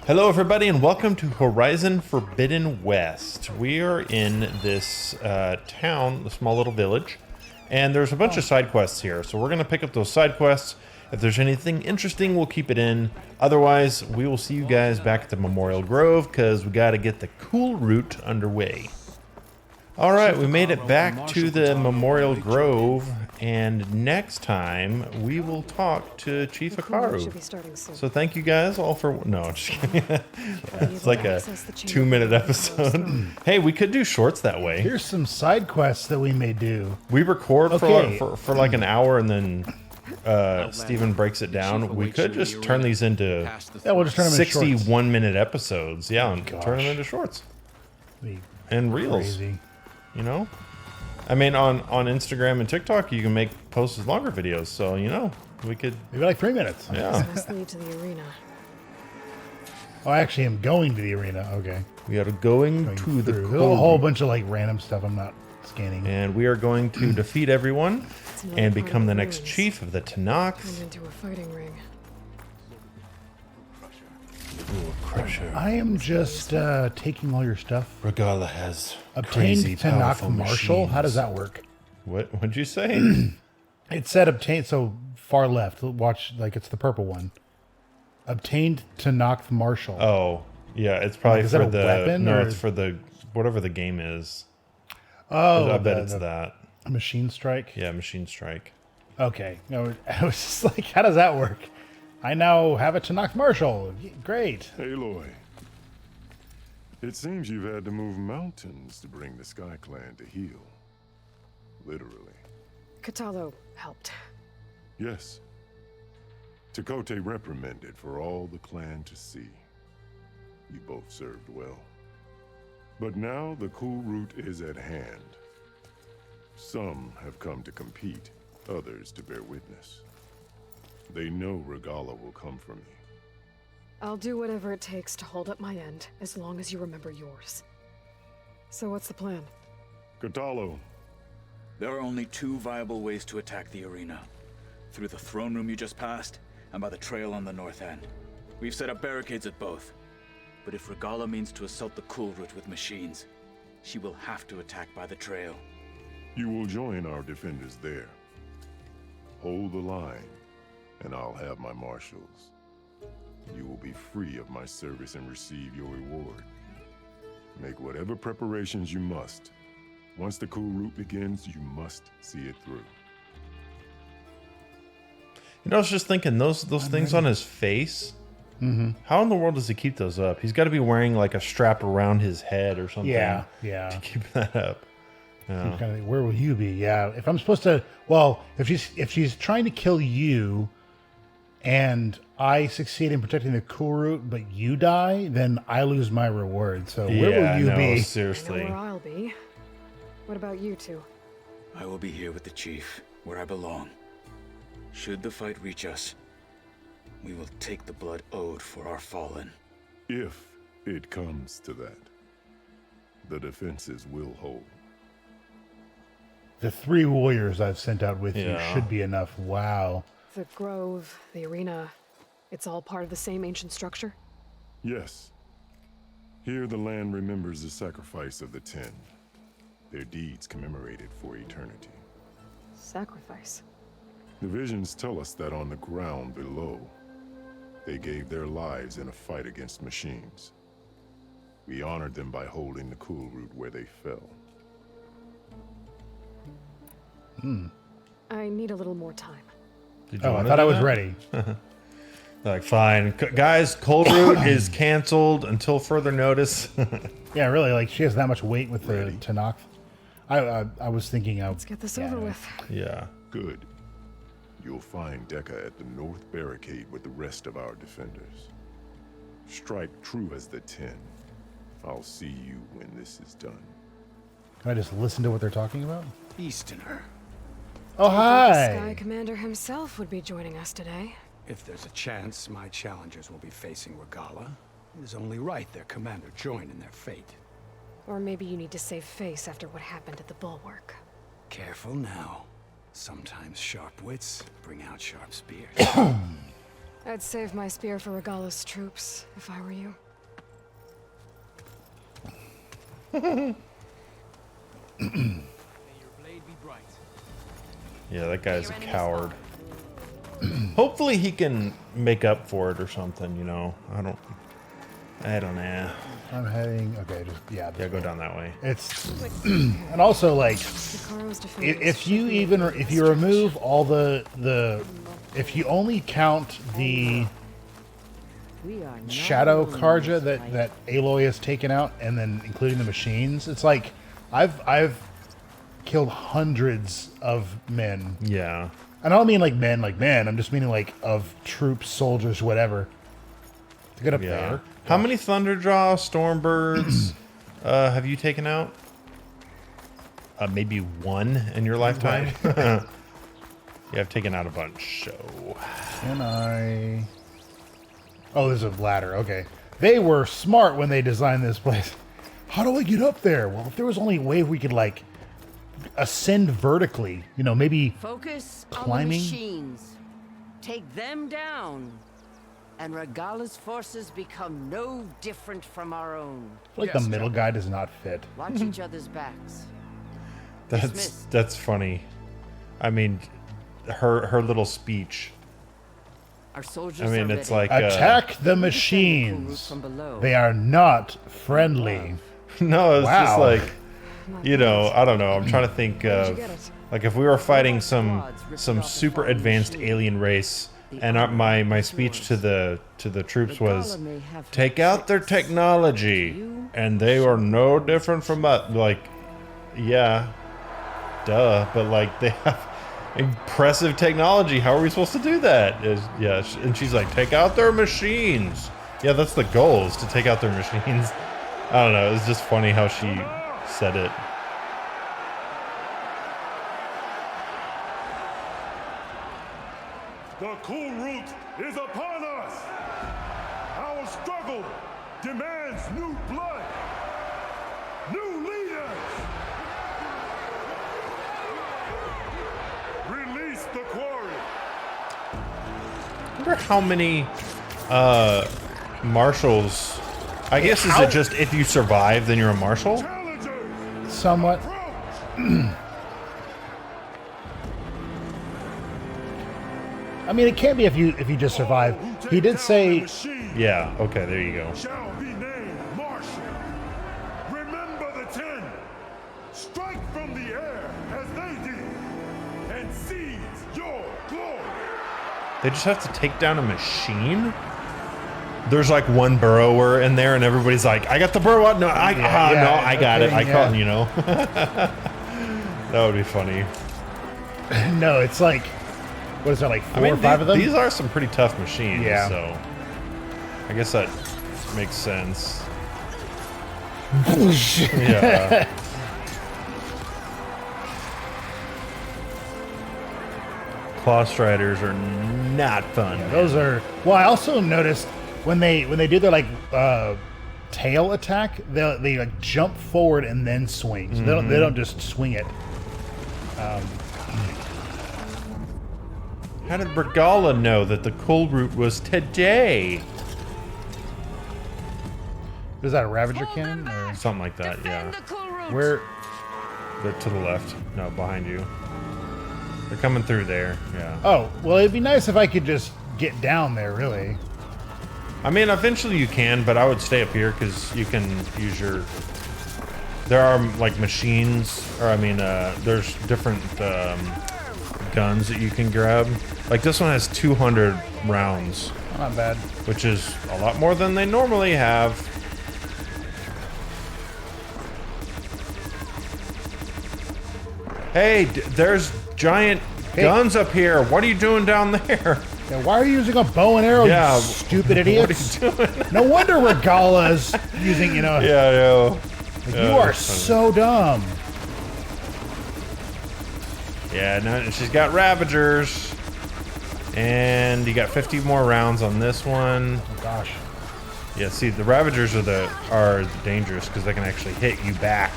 Hello everybody and welcome to Horizon Forbidden West. We are in this town, a small little village, and there's a bunch of side quests here. So we're going to pick up those side quests. If there's anything interesting, we'll keep it in. Otherwise, we will see you guys back at the Memorial Grove because we got to get the Kulrut underway. Alright, we made it back to the Memorial Grove, and next time we will talk to Chief Hikaru. So thank you guys all for... No, just kidding. It's like a 2-minute episode. Hey, we could do shorts that way. Here's some side quests that we may do. We record for like an hour and then Steven breaks it down. We could just turn these into we'll just turn them into 61-minute episodes. Yeah, and turn them into shorts. And reels. Crazy. You know, I mean, on Instagram and TikTok, you can make posts as longer videos. So, you know, we could maybe like 3 minutes. Yeah. Let's lead to the arena. Oh, I actually am going to the arena. Okay. We are going to the There's a whole bunch of like random stuff I'm not scanning. And we are going to defeat everyone and become the next chief of the Tanakh. Turn into a fighting ring. Ooh, Crusher. I am just taking all your stuff. Regala has Obtained crazy Tanakh powerful Marshal. machines. How does that work? What'd you say? It said obtained, so far left. Watch, like it's the purple one. Obtained Tanakh Marshal. Oh, yeah, it's probably Is for that a the weapon, no, or- it's for the whatever the game is. Oh, I bet it's that. Machine Strike. Yeah, Machine Strike. Okay. No, I was just like, how does that work? I now have a Tanakh Marshal. Great. Aloy, it seems you've had to move mountains to bring the Sky Clan to heal. Literally. Katalo helped. Yes. Takote reprimanded for all the clan to see. You both served well. But now the Kulrut is at hand. Some have come to compete, others to bear witness. They know Regala will come for me. I'll do whatever it takes to hold up my end, as long as you remember yours. So what's the plan? Katalo. There are only two viable ways to attack the arena. Through the throne room you just passed, and by the trail on the north end. We've set up barricades at both. But if Regala means to assault the Kulrut with machines, she will have to attack by the trail. You will join our defenders there. Hold the line, and I'll have my marshals. You will be free of my service and receive your reward. Make whatever preparations you must. Once the Kulrut begins, you must see it through. You know, I was just thinking those things on his face. Mm-hmm. How in the world does he keep those up? He's got to be wearing like a strap around his head or something. Yeah. To keep that up. Yeah. Kind of, where will you be? Yeah. If I'm supposed to, well, if she's trying to kill you, and I succeed in protecting the Kulrut, but you die, then I lose my reward. So where will you be? I know Seriously. where I'll be. What about you two? I will be here with the chief, where I belong. Should the fight reach us, we will take the blood owed for our fallen. If it comes to that, the defenses will hold. The 3 warriors I've sent out with you Yeah. should be enough. Wow. The grove, the arena, it's all part of the same ancient structure? Yes. Here the land remembers the sacrifice of the 10. Their deeds commemorated for eternity. Sacrifice. The visions tell us that on the ground below, they gave their lives in a fight against machines. We honored them by holding the Kulrut where they fell. I need a little more time. Did you Oh, I wanna thought do I was that? ready. Like, fine. Guys, Kulrut is canceled until further notice. Yeah, really. Like she has that much weight with the Ready. Tanakh. I was thinking. Let's get this over with. Yeah. Good. You'll find Dekka at the north barricade with the rest of our defenders. Strike true as the 10. I'll see you when this is done. Can I just listen to what they're talking about? Easterner. Oh, The Sky hi. Commander himself would be joining us today. If there's a chance my challengers will be facing Regala, it is only right their commander join in their fate. Or maybe you need to save face after what happened at the Bulwark. Careful now. Sometimes sharp wits bring out sharp spears. I'd save my spear for Regala's troops, if I were you. Yeah, that guy's a coward. Hopefully he can make up for it or something, you know. I don't know. I'm heading. Okay, just yeah. Go down that way. It's and also like if you remove all the if you count the shadow Karja that Aloy has taken out, and then including the machines, it's like I've killed hundreds of men. Yeah. And I don't mean like men. I'm just meaning like of troops, soldiers, whatever. To get up there. How many Thunderjaw, Stormbirds have you taken out? Maybe one in your lifetime. Yeah, I've taken out a bunch. So Can I? Oh, there's a ladder. Okay, they were smart when they designed this place. How do I get up there? Well, if there was only a way we could like ascend vertically, you know, maybe focus climbing. on the machines. Take them down, and Regala's forces become no different from our own. I feel like the middle guy does not fit. Watch each other's backs. that's funny. I mean, her little speech. Our soldiers I mean, are it's ready. like Attack the machines. From below. They are not friendly. no, it's just Wow. like, you know, I don't know. I'm trying to think of like if we were fighting some super advanced alien race, and my speech to the troops was, take out their technology, and they are no different from us. Like, yeah, duh, but like they have impressive technology. How are we supposed to do that? Yeah, and she's like, take out their machines. Yeah, that's the goal, is to take out their machines. I don't know. It's just funny how she said it. The Kulrut is upon us! Our struggle demands new blood! New leaders! Release the quarry! I wonder how many marshals. I guess is it just if you survive, then you're a marshal? Challengers! Somewhat. I mean, it can't be if you just survive. He did say, Yeah. Okay. There you go. Shall be named marshal. Remember the 10. Strike from the air as they did, and seize your glory. They just have to take down a machine. There's like one burrower in there, and everybody's like, "I got the burrow." No, I got it. I caught. You know. That would be funny. no, it's like, what is that, like four or five of them? These are some pretty tough machines. Yeah. So I guess that makes sense. Yeah. Claw Striders are not fun. Those are. Well, I also noticed when they do their like tail attack, they like jump forward and then swing. So they don't just swing it. How did Regala know that the Kulrut was today? Is that a Ravager cannon? Or? Something like that, yeah. Where? To the left. No, behind you. They're coming through there, yeah. Oh, well, it'd be nice if I could just get down there, really. I mean, eventually you can, but I would stay up here because you can use your... There are, like, machines, or I mean, there's different guns that you can grab. Like, this one has 200 rounds. Not bad. Which is a lot more than they normally have. Hey, there's giant guns up here. What are you doing down there? Yeah, why are you using a bow and arrow, Yeah, you stupid idiots? What are you doing? No wonder Regala's using, you know... Yeah, I know. Like, you are so dumb. Yeah, no, she's got Ravagers. And you got 50 more rounds on this one. Oh, gosh. Yeah, see, the Ravagers are dangerous because they can actually hit you back.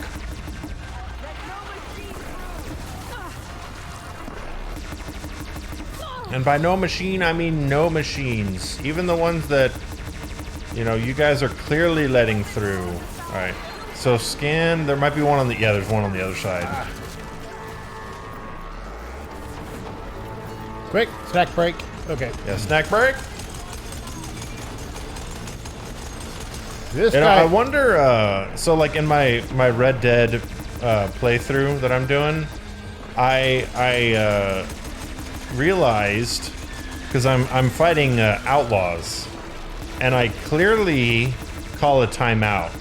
And by no machine, I mean no machines. Even the ones that, you know, you guys are clearly letting through. All right. So scan. There might be one on the. Yeah, there's one on the other side. Quick, snack break. Okay. Yeah, snack break. This And guy. I wonder. So like in my Red Dead playthrough that I'm doing, I realized because I'm fighting outlaws, and I clearly call a timeout,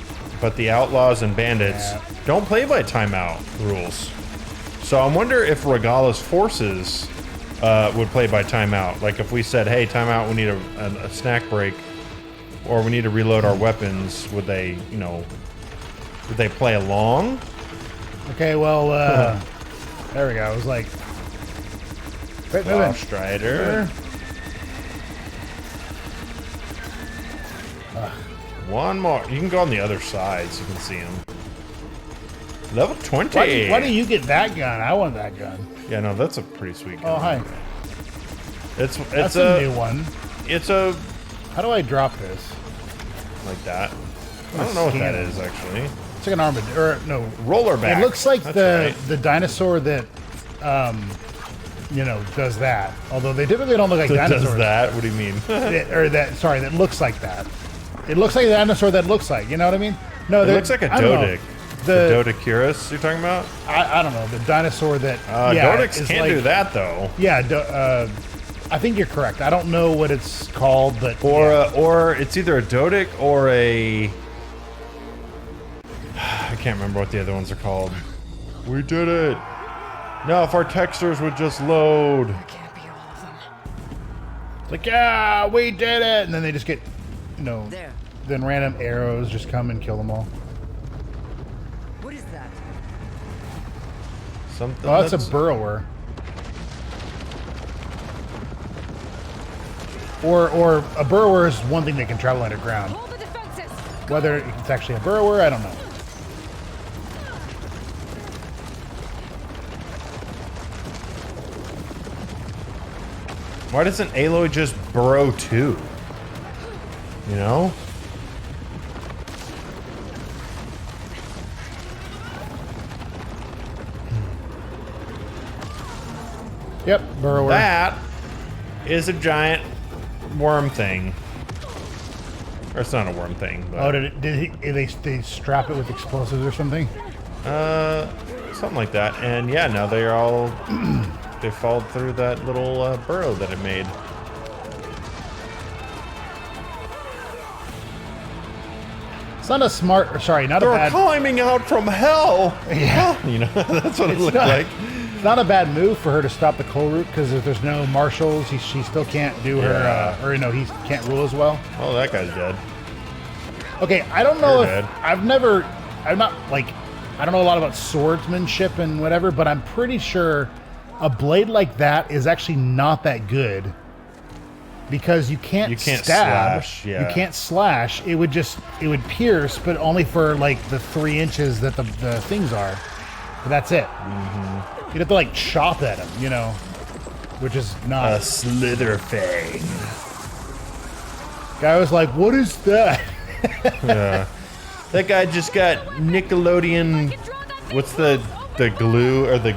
but the outlaws and bandits don't play by timeout rules. So I wonder if Regala's forces would play by timeout. Like if we said, "Hey, timeout, we need a snack break," or we need to reload our weapons, would they, you know, would they play along? Okay, well, there we go. I was like, wait, Oh, Strider. One more. You can go on the other side so you can see him. Level 20. why do you get that gun? I want that gun. Yeah, no, that's a pretty sweet gun. Oh, hi. It's That's a new one. It's a How do I drop this? like that. I don't know what that Scan it. is actually. It's like an armadillo. Or no, Rollerback. it looks like That's the dinosaur that, you know, does that. Although they typically don't look like right. That dinosaurs. does that? What do you mean? Sorry, that looks like that. It looks like a dinosaur that looks like. You know what I mean? No, It looks like a I don't know. Dodic. The Dodicurus you're talking about? I don't know, the dinosaur that. Dodics is can't like- do that though. Yeah, I think you're correct. I don't know what it's called, but Or it's either a Dodic or a. I can't remember what the other ones are called. We did it. Now, if our textures would just load. Can't be all of them. it's like, yeah, we did it, and then they just get, you know, There. then random arrows just come and kill them all. What is that? Something. Oh, that's a burrower. Or a burrower is one thing that can travel underground. Hold the defenses. Whether it's actually a burrower, I don't know. Why doesn't Aloy just burrow too? You know? Yep, burrower. That is a giant worm thing. Or it's not a worm thing. But, Oh, did they strap it with explosives or something? something like that. And yeah, now they're all they followed through that little burrow that it made. It's not a smart, or sorry, not a They're bad. climbing out from hell. Yeah. You know, that's what it looked not- like. It's not a bad move for her to stop the Kulrut because if there's no marshals, she still can't do her, Yeah. or you know, he can't rule as well. Oh, that guy's dead. Okay, I don't know You're if dead. I'm not like, I don't know a lot about swordsmanship and whatever, but I'm pretty sure a blade like that is actually not that good because you can't stab, slash, yeah. you can't slash. It would pierce, but only for like the 3 inches that the things are. But that's it. Mm-hmm. You'd have to like chop at him, you know, which is not. A slither fang. Guy was like, "What is that?" Yeah. That guy just got Nickelodeon. What's the glue or the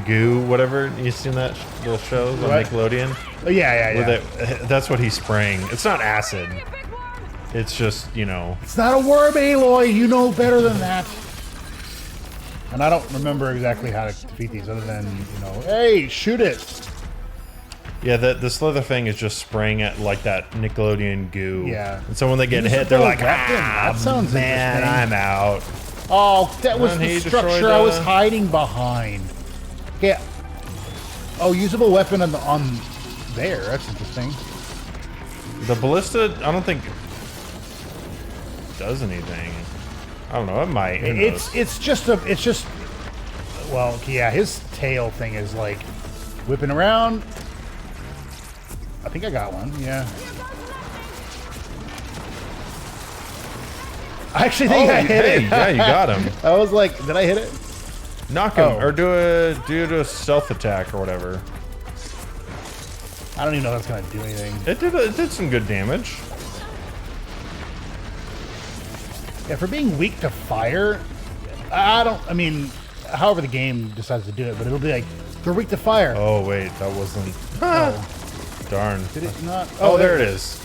goo, whatever? You seen that little show on What? Nickelodeon? Oh, yeah. Where that's what he's spraying. It's not acid. It's just, you know. It's not a worm, Aloy. You know better than that. And I don't remember exactly how to defeat these other than, you know, hey, shoot it. Yeah, the slither thing is just spraying at like that Nickelodeon goo. Yeah. And so when they get Use hit, the they're like, weapon. That sounds man, interesting." I'm out. Oh, that was And the he structure destroyed I was the- hiding behind. Yeah. Oh, usable weapon on there. That's interesting. The ballista, I don't think does anything. I don't know. It might. Who knows? It's just well, yeah, his tail thing is like whipping around. I think I got one, yeah. I actually think I hit it. Yeah, you got him. I was like, did I hit it? Knock him Oh. or do a stealth attack or whatever. I don't even know if that's gonna do anything. It did some good damage. Yeah, for being weak to fire, I mean, however the game decides to do it, but it'll be like, they're weak to fire. Oh wait, that wasn't. Darn. Did it not? Oh, there it is.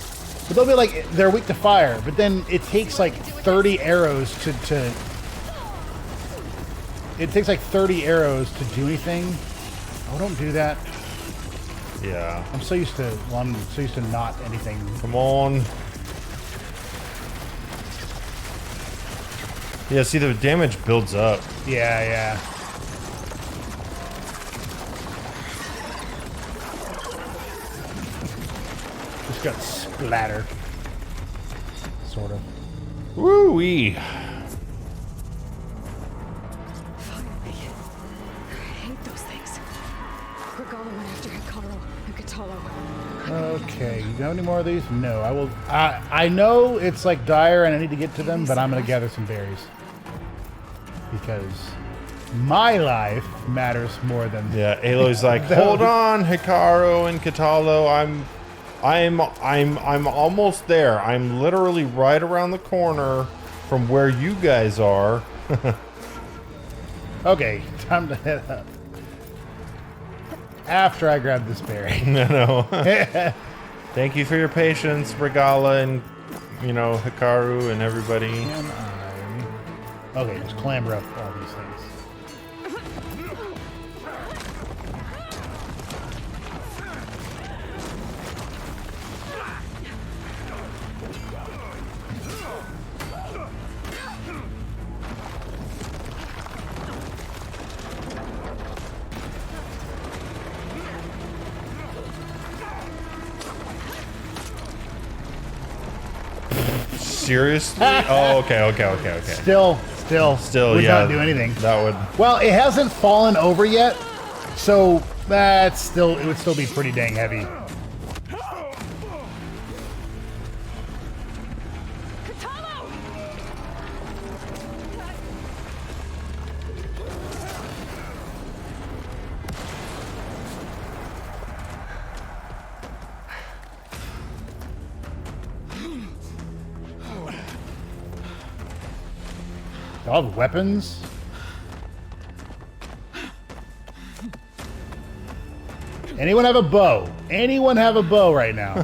But they'll be like, they're weak to fire, but then it takes like 30 arrows to it takes like 30 arrows to do anything. Oh, don't do that. Yeah. I'm so used to not anything. Come on. Yeah, see, the damage builds up. Yeah. Just got splattered. Sort of. Woo-wee. Finally. I hate those things. Regala went after Hikaru and Katalo. Okay, you got any more of these? No, I will. I know it's like dire and I need to get to them, but I'm gonna gather some berries because my life matters more than. Yeah, Aloy's like, hold on, Hikaru and Katalo. I'm almost there. I'm literally right around the corner from where you guys are. Okay, time to head up. After I grab this berry. No. Thank you for your patience, Regala and Hikaru and everybody. And okay, just clamber up all these things. Seriously? Oh, okay. Still, would yeah. not do anything. That would. Well, it hasn't fallen over yet, so it would still be pretty dang heavy. Y'all have weapons? Anyone have a bow? Anyone have a bow right now?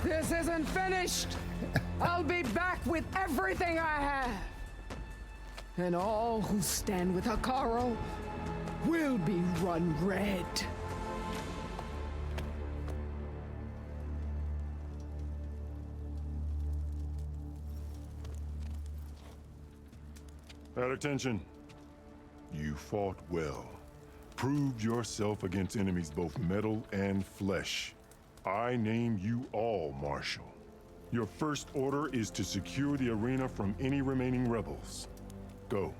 This isn't finished. I'll be back with everything I have. And all who stand with Hikaru will be run red. At attention. You fought well. Proved yourself against enemies both metal and flesh. I name you all Marshal. Your first order is to secure the arena from any remaining rebels. Go.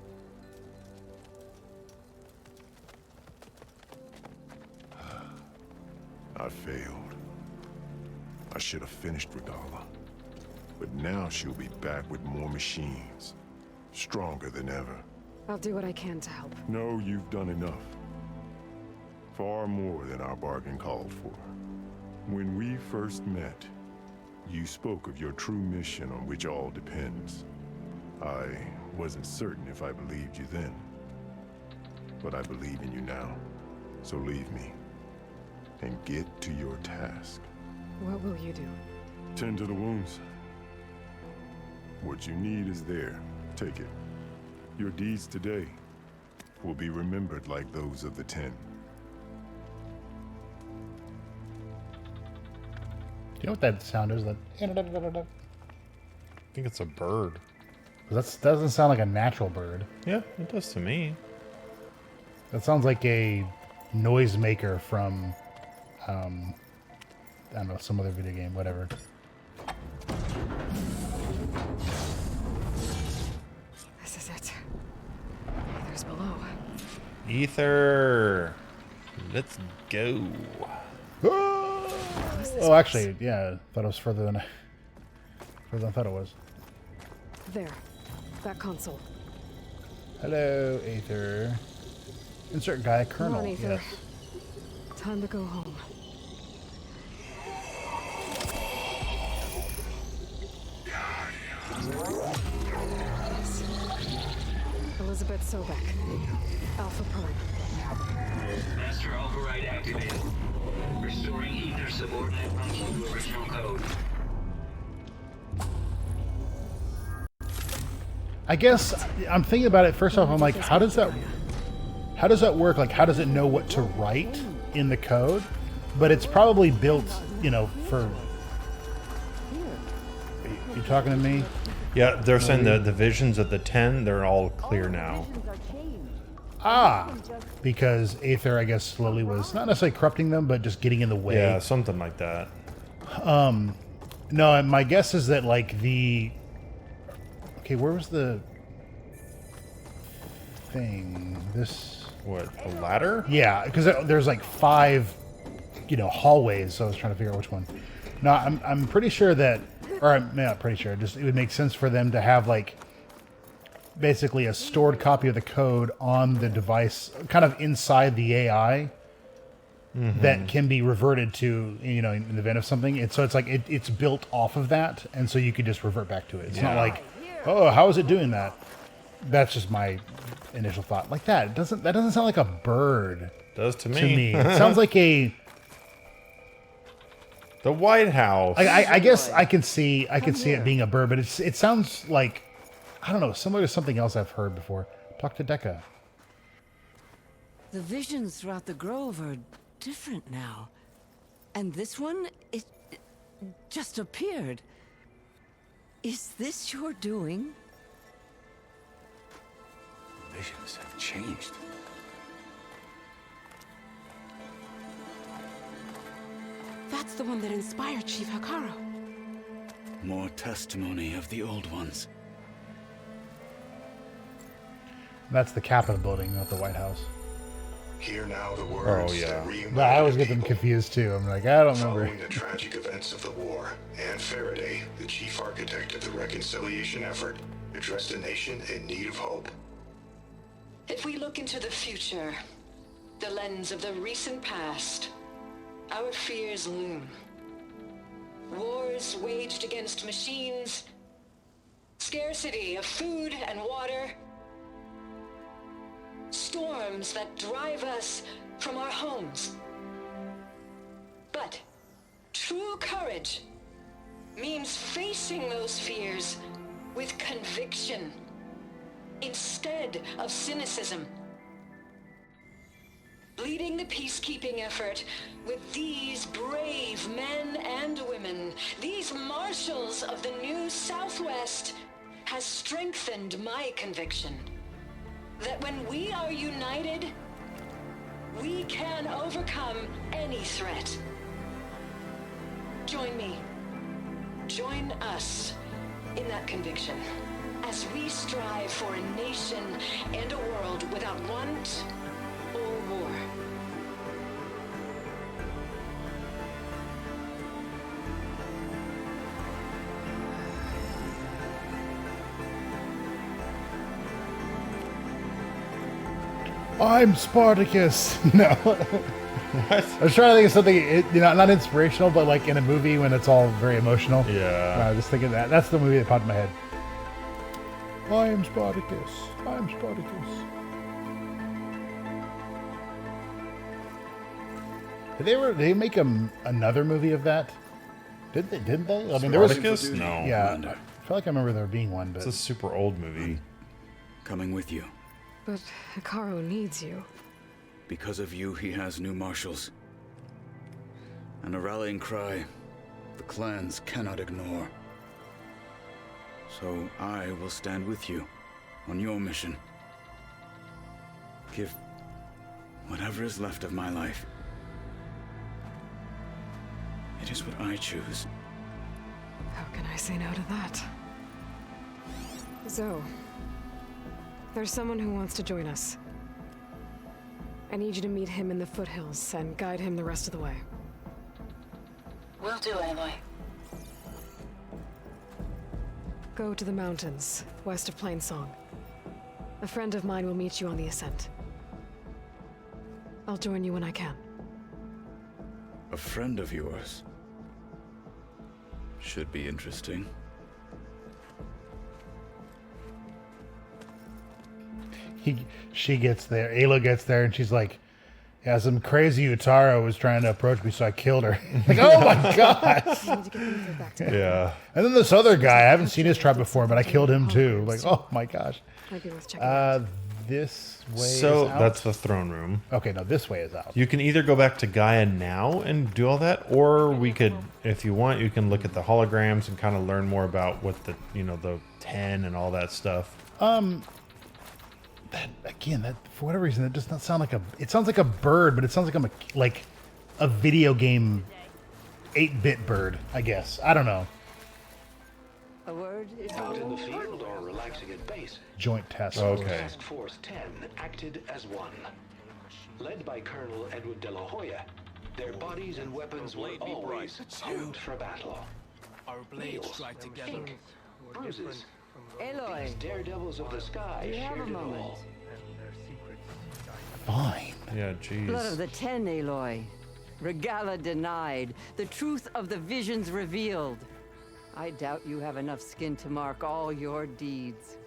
I failed. I should have finished Regala. But now she'll be back with more machines. Stronger than ever. I'll do what I can to help. No, you've done enough. Far more than our bargain called for. When we first met, you spoke of your true mission on which all depends. I wasn't certain if I believed you then. But I believe in you now. So leave me. And get to your task. What will you do? Tend to the wounds. What you need is there. Take it. Your deeds today will be remembered like those of the 10. Do you know what that sound is? That I think it's a bird. that doesn't sound like a natural bird. Yeah, it does to me. That sounds like a noisemaker from, I don't know, some other video game, whatever. This is it. Aether's below. Ether. Let's go. Oh, actually, yeah, I thought it was further than I thought it was. There. That console. Hello, Aether. Insert GAIA Come kernel. on, Aether. Yes. Time to go home. Elizabeth Sobek. Alpha Prime. Master override activated. Restoring Aether subordinate function to original code. I guess I'm thinking about it. First off, I'm like, how does that work? Like, how does it know what to write in the code? But it's probably built, you know, for. You talking to me? Yeah, they're saying the visions of the 10, they're all clear now. Ah, because Aether, I guess, slowly was not necessarily corrupting them, but just getting in the way. Yeah, something like that. No, my guess is that like the. Okay, where was the thing? This. What, a ladder? Yeah, because there's like 5, hallways. So I was trying to figure out which one. No, I'm pretty sure that, or I'm not pretty sure. Just it would make sense for them to have like basically a stored copy of the code on the device, kind of inside the AI, that can be reverted to, in the event of something. And so it's like it's built off of that, and so you could just revert back to it. It's not like, oh, how is it doing that? That's just my initial thought. Like that doesn't sound like a bird. Does to me. To me, it sounds like a. The White House. I guess I can see it being a bird, but it sounds like, I don't know, similar to something else I've heard before. Talk to Decca. The visions throughout the grove are different now. And this one, it just appeared. Is this your doing? Visions have changed. That's the one that inspired Chief Hikaru. More testimony of the old ones. That's the Capitol building, not the White House. Hear now the words that But reunited I always get people. them confused too. I'm like, I don't remember. Following the tragic events of the war, Anne Faraday, the chief architect of the reconciliation effort, addressed a nation in need of hope. If we look into the future, the lens of the recent past, our fears loom. Wars waged against machines, scarcity of food and water, storms that drive us from our homes. But true courage means facing those fears with conviction instead of cynicism. Leading the peacekeeping effort with these brave men and women, these marshals of the new Southwest, has strengthened my conviction that when we are united, we can overcome any threat. Join me. Join us in that conviction as we strive for a nation and a world without want or war. I'm Spartacus. No. What? I was trying to think of something, not inspirational, but like in a movie when it's all very emotional. Yeah. I was just thinking that. That's the movie that popped in my head. I am Spartacus. I am Spartacus. Did they make another movie of that? Didn't they? I mean, there was. Spartacus? No. Yeah. I feel like I remember there being one, but It's a super old movie. Coming with you. But Hikaru needs you. Because of you, he has new marshals. And a rallying cry the clans cannot ignore. So I will stand with you on your mission. Give whatever is left of my life. It is what I choose. How can I say no to that? Zoe, there's someone who wants to join us. I need you to meet him in the foothills and guide him the rest of the way. Will do, Aloy. Go to the mountains, west of Plainsong. A friend of mine will meet you on the ascent. I'll join you when I can. A friend of yours. Should be interesting. She gets there. Ayla gets there, and she's like, "Yeah, some crazy Utara was trying to approach me, so I killed her." Like, oh my god! Yeah. And then this other guy, I haven't seen his tribe before, but I killed him too. Like, oh my gosh. Might be worth checking out. This way So is out. that's the throne room. Okay, no, this way is out. You can either go back to Gaia now and do all that, or we could, if you want, you can look at the holograms and kind of learn more about what the, the 10 and all that stuff. That for whatever reason, it does not sound like it sounds like a bird, but it sounds like a video game 8-bit bird, I guess. I don't know. A word is Out in the field or relaxing at base. Joint task. Okay. Task Force 10 acted as one. Led by Colonel Edward de la Hoya, their bodies and weapons were always armed for battle. Our blades strike together. Ink, bruises. Aloy, These daredevils of the sky you have a shared it moment. all. Fine. Yeah, Blood of jeez. the 10, Aloy. Regala denied. The truth of the visions revealed. I doubt you have enough skin to mark all your deeds.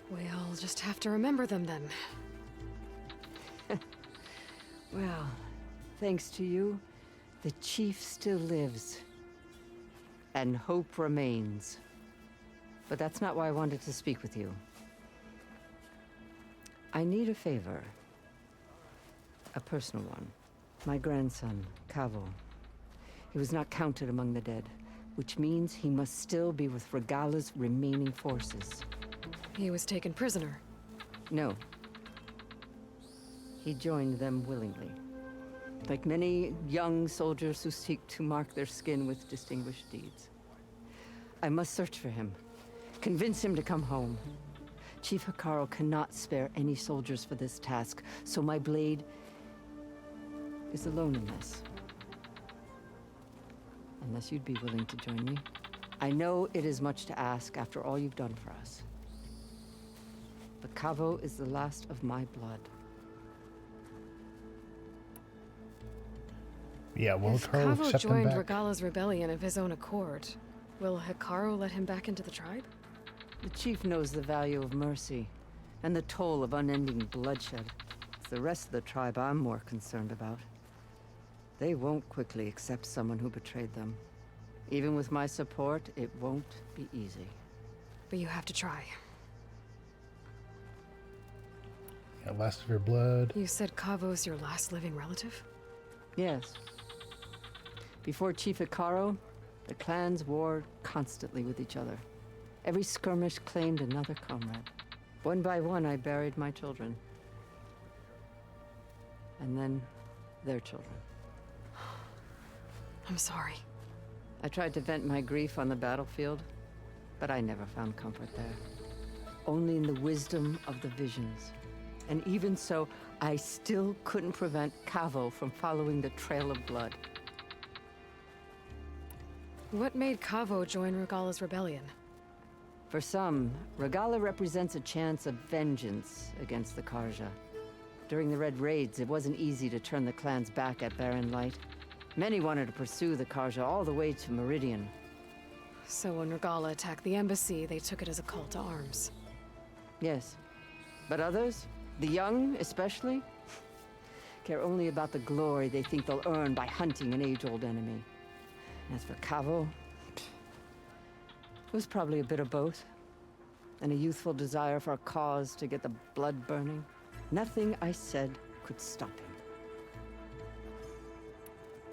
We'll just have to remember them then. Well, thanks to you, the chief still lives. And hope remains. But that's not why I wanted to speak with you. I need a favor. A personal one. My grandson, Cavo. He was not counted among the dead, which means he must still be with Regala's remaining forces. He was taken prisoner. No. He joined them willingly. Like many young soldiers who seek to mark their skin with distinguished deeds. I must search for him. Convince him to come home. Chief Hikaru cannot spare any soldiers for this task, so my blade is alone in this. Unless you'd be willing to join me. I know it is much to ask after all you've done for us. But Cavo is the last of my blood. Yeah, will If Hikaru Cavo accept him joined back? Regala's rebellion of his own accord, will Hikaru let him back into the tribe? The chief knows the value of mercy and the toll of unending bloodshed. It's the rest of the tribe I'm more concerned about. They won't quickly accept someone who betrayed them. Even with my support, it won't be easy. But you have to try. Yeah, last of your blood. You said Cavo's your last living relative? Yes. Before Chief Hikaru, the clans warred constantly with each other. Every skirmish claimed another comrade. One by one, I buried my children. And then their children. I'm sorry. I tried to vent my grief on the battlefield, but I never found comfort there. Only in the wisdom of the visions. And even so, I still couldn't prevent Cavo from following the trail of blood. What made Cavo join Regala's rebellion? For some, Regala represents a chance of vengeance against the Karja. During the Red Raids, it wasn't easy to turn the clans back at Barren Light. Many wanted to pursue the Karja all the way to Meridian. So when Regala attacked the embassy, they took it as a call to arms. Yes. But others, the young especially, care only about the glory they think they'll earn by hunting an age-old enemy. As for Cavo, it was probably a bit of both. And a youthful desire for a cause to get the blood burning. Nothing I said could stop him.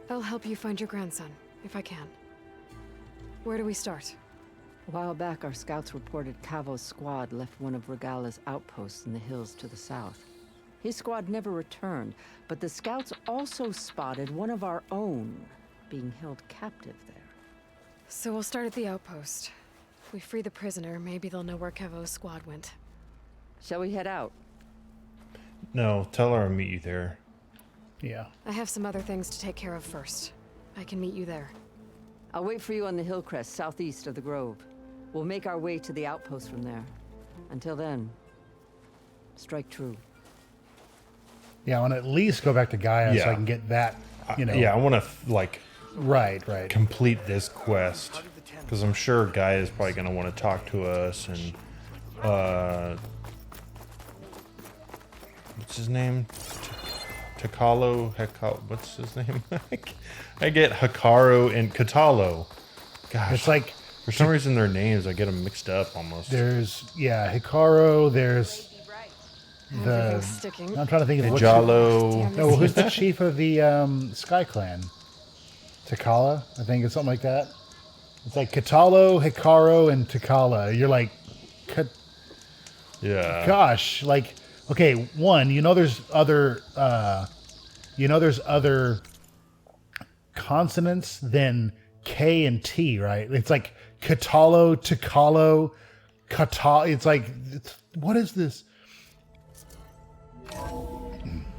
I'll help you find your grandson, if I can. Where do we start? A while back, our scouts reported Cavo's squad left one of Regala's outposts in the hills to the south. His squad never returned, but the scouts also spotted one of our own being held captive there. So we'll start at the outpost. If we free the prisoner, maybe they'll know where Cavo's squad went. Shall we head out? No, tell her I'll meet you there. Yeah. I have some other things to take care of first. I can meet you there. I'll wait for you on the hill crest southeast of the grove. We'll make our way to the outpost from there. Until then, strike true. Yeah, I want to at least go back to Gaia so Yeah. I can get that, Yeah, I want to, Right. complete this quest. Because I'm sure Gaia is probably going to want to talk to us and, what's his name? Takalo, what's his name? I get Hikaru and Katalo. Gosh, It's like for some reason their names I get them mixed up almost. there's Hikaru. There's the. Everything's sticking. I'm trying to think of what's Jalo. No, who's the chief of the Sky Clan? Takala, I think it's something like that. It's like Katalo, Hikaru, and Takala. You're like, Yeah. gosh, like, okay, one, there's other consonants than K and T, right? It's like Katalo, Takalo, Kata. It's like, what is this?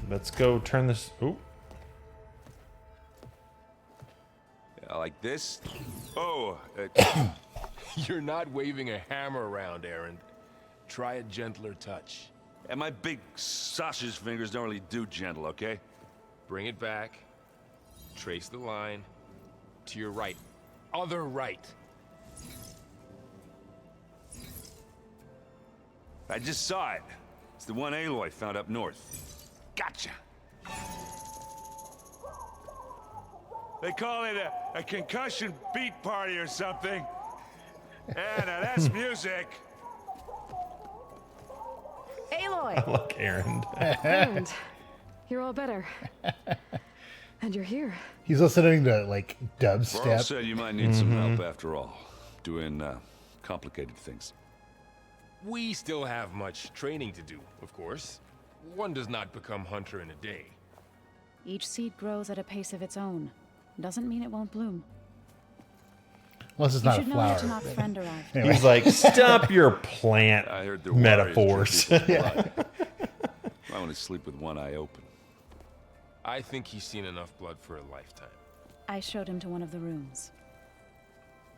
Let's go turn this. Ooh. Like this? Oh, You're not waving a hammer around, Aaron. Try a gentler touch. and my big sausage fingers don't really do gentle, okay? Bring it back. Trace the line. To your right. Other right. I just saw it. It's the one Aloy found up north. Gotcha. They call it a concussion beat party or something. Yeah, now that's music. Aloy! I like Aaron. And you're all better. And you're here. He's listening to like Varl dubstep. said you might need some help after all, doing complicated things. We still have much training to do, of course. One does not become hunter in a day. Each seed grows at a pace of its own. Doesn't mean it won't bloom. Unless it's You not a should know flower. to knock friend arrived. Anyway. He's like, stop your plant I heard the metaphors. I want to sleep with one eye open. I think he's seen enough blood for a lifetime. I showed him to one of the rooms.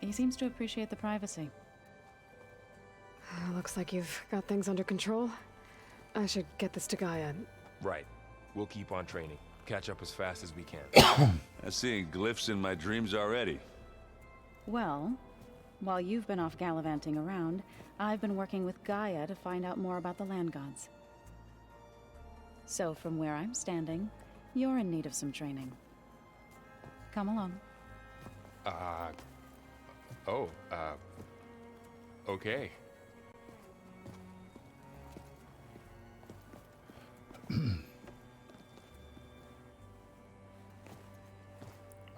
He seems to appreciate the privacy. Looks like you've got things under control. I should get this to Gaia. Right. We'll keep on training. Catch up as fast as we can. I'm seeing glyphs in my dreams already. Well, while you've been off gallivanting around, I've been working with Gaia to find out more about the land gods. So from where I'm standing, you're in need of some training. Come along. Okay.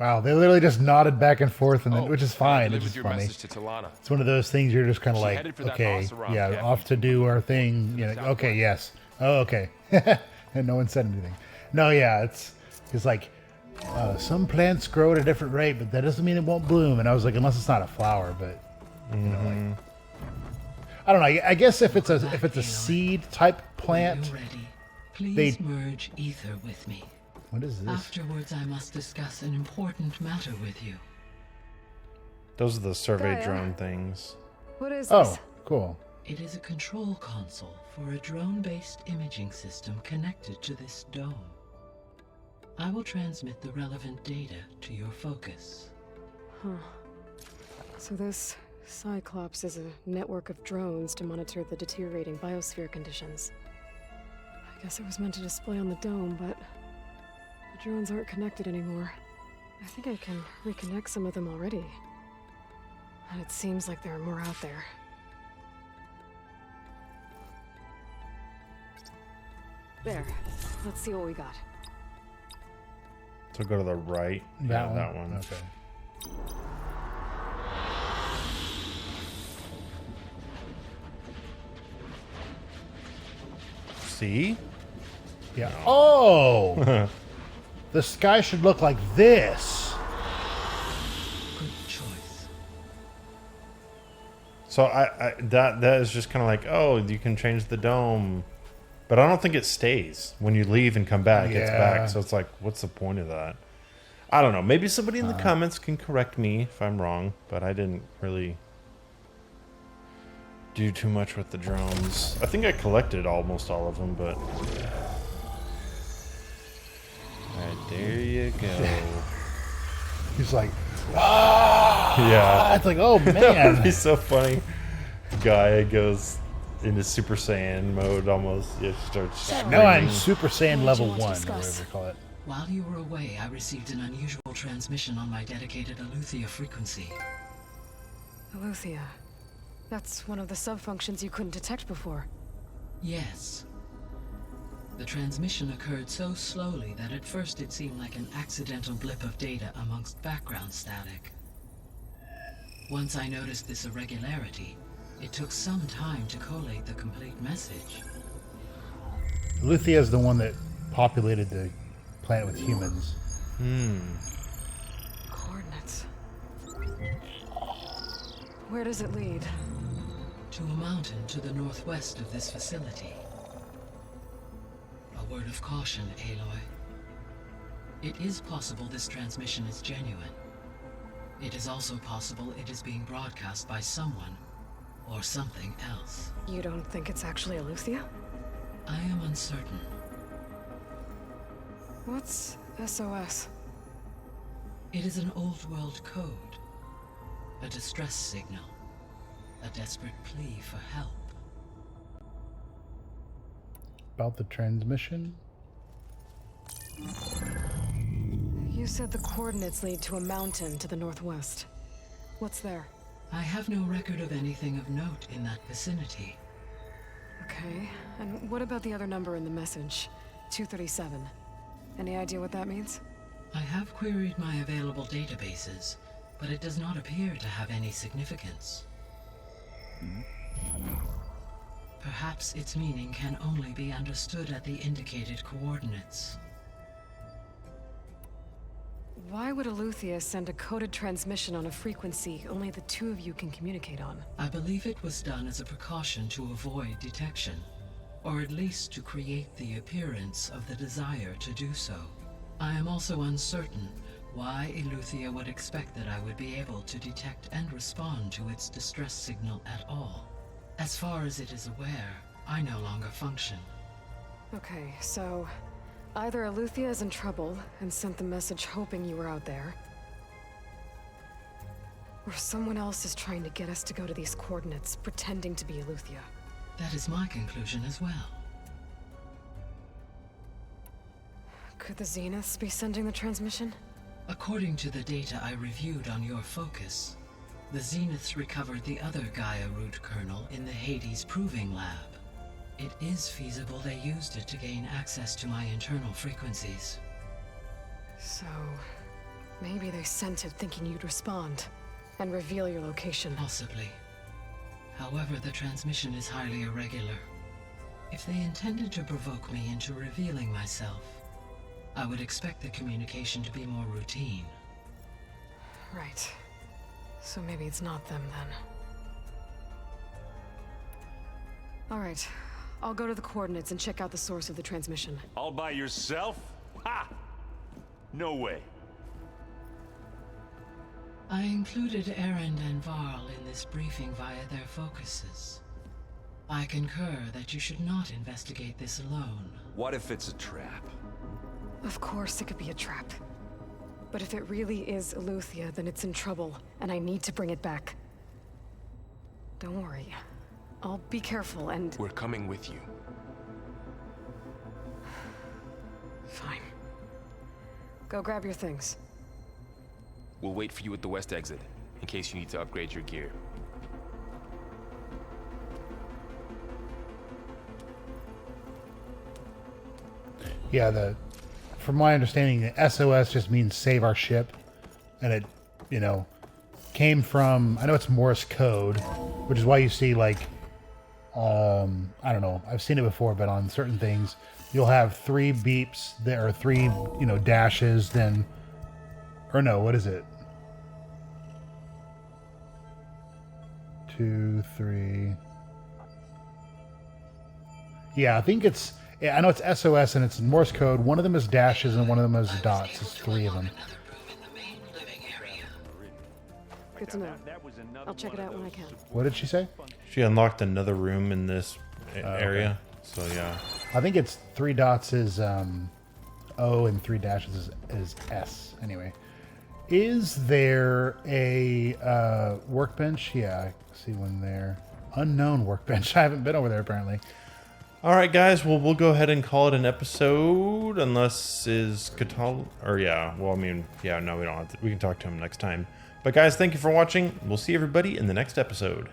Wow, they literally just nodded back and forth, and then, which is fine. I It's delivered just your funny. message to Talana. It's one of those things you're just kind of She like, headed for that okay, Oseram yeah, camp. off to do our thing. You know, okay, yes, oh, okay, and no one said anything. No, yeah, it's like some plants grow at a different rate, but that doesn't mean it won't bloom. And I was like, unless it's not a flower, but you know, like, I don't know. I guess if it's a seed type plant, Please merge Aether with me. What is this? Afterwards, I must discuss an important matter with you. Those are the survey Gaia. drone things. What is Oh, this? cool. It is a control console for a drone-based imaging system connected to this dome. I will transmit the relevant data to your focus. Huh. So this Cyclops is a network of drones to monitor the deteriorating biosphere conditions. I guess it was meant to display on the dome, but the drones aren't connected anymore. I think I can reconnect some of them already. And it seems like there are more out there. There. Let's see what we got. So go to the right. That one? That one. Okay. See? Yeah. Oh, the sky should look like this. Good choice. So that is just kind of like, oh, you can change the dome, but I don't think it stays when you leave and come back. It's Yeah. back. So it's like, what's the point of that? I don't know. Maybe somebody in the comments can correct me if I'm wrong, but I didn't really do too much with the drones. I think I collected almost all of them, but alright, there you go. He's like, ah! Yeah. It's like, oh That would be man. so funny. Gaia goes into Super Saiyan mode almost. It starts Now I'm screaming. Super Saiyan level 1, or discuss? whatever you call it. While you were away, I received an unusual transmission on my dedicated Aletheia frequency. Aletheia. That's one of the sub-functions you couldn't detect before. Yes. The transmission occurred so slowly that at first it seemed like an accidental blip of data amongst background static. Once I noticed this irregularity, it took some time to collate the complete message. Luthia is the one that populated the planet with humans. Coordinates. Where does it lead? To a mountain to the northwest of this facility. A word of caution, Aloy. It is possible this transmission is genuine. It is also possible it is being broadcast by someone or something else. You don't think it's actually Aletheia? I am uncertain. What's SOS? It is an old world code. A distress signal. A desperate plea for help. About the transmission? You said the coordinates lead to a mountain to the northwest. What's there? I have no record of anything of note in that vicinity. Okay, and what about the other number in the message? 237. Any idea what that means? I have queried my available databases, but it does not appear to have any significance. Perhaps its meaning can only be understood at the indicated coordinates. Why would Aletheia send a coded transmission on a frequency only the two of you can communicate on? I believe it was done as a precaution to avoid detection, or at least to create the appearance of the desire to do so. I am also uncertain why Aletheia would expect that I would be able to detect and respond to its distress signal at all. As far as it is aware, I no longer function. Okay, so either Aletheia is in trouble and sent the message hoping you were out there, or someone else is trying to get us to go to these coordinates, pretending to be Aletheia. That is my conclusion as well. Could the Zeniths be sending the transmission? According to the data I reviewed on your focus, the Zeniths recovered the other Gaia root kernel in the Hades Proving Lab. It is feasible they used it to gain access to my internal frequencies. So, maybe they sent it thinking you'd respond and reveal your location. Possibly. However, the transmission is highly irregular. If they intended to provoke me into revealing myself, I would expect the communication to be more routine. Right. So maybe it's not them then. Alright, I'll go to the coordinates and check out the source of the transmission. All by yourself? Ha! No way. I included Erend and Varl in this briefing via their focuses. I concur that you should not investigate this alone. What if it's a trap? Of course it could be a trap. But if it really is Aletheia, then it's in trouble, and I need to bring it back. Don't worry. I'll be careful and... We're coming with you. Fine. Go grab your things. We'll wait for you at the west exit, in case you need to upgrade your gear. Yeah, from my understanding, the SOS just means save our ship. And it, came from, I know it's Morse code, which is why you see, like, I don't know, I've seen it before, but on certain things, you'll have 3 beeps, there are 3, dashes, then, or no, what is it? 2, 3. Yeah, I think I know it's SOS and it's Morse code. One of them is dashes and one of them is dots. It's 3 of them. Good to know. I'll check it out when I can. What did she say? She unlocked another room in this area. So yeah. I think it's 3 dots is O and 3 dashes is S. Anyway, is there a workbench? Yeah, I see one there. Unknown workbench. I haven't been over there apparently. All right, guys. Well, we'll go ahead and call it an episode, unless is Catal or yeah. Well, I mean, yeah. No, we don't have to. We can talk to him next time. But guys, thank you for watching. We'll see everybody in the next episode.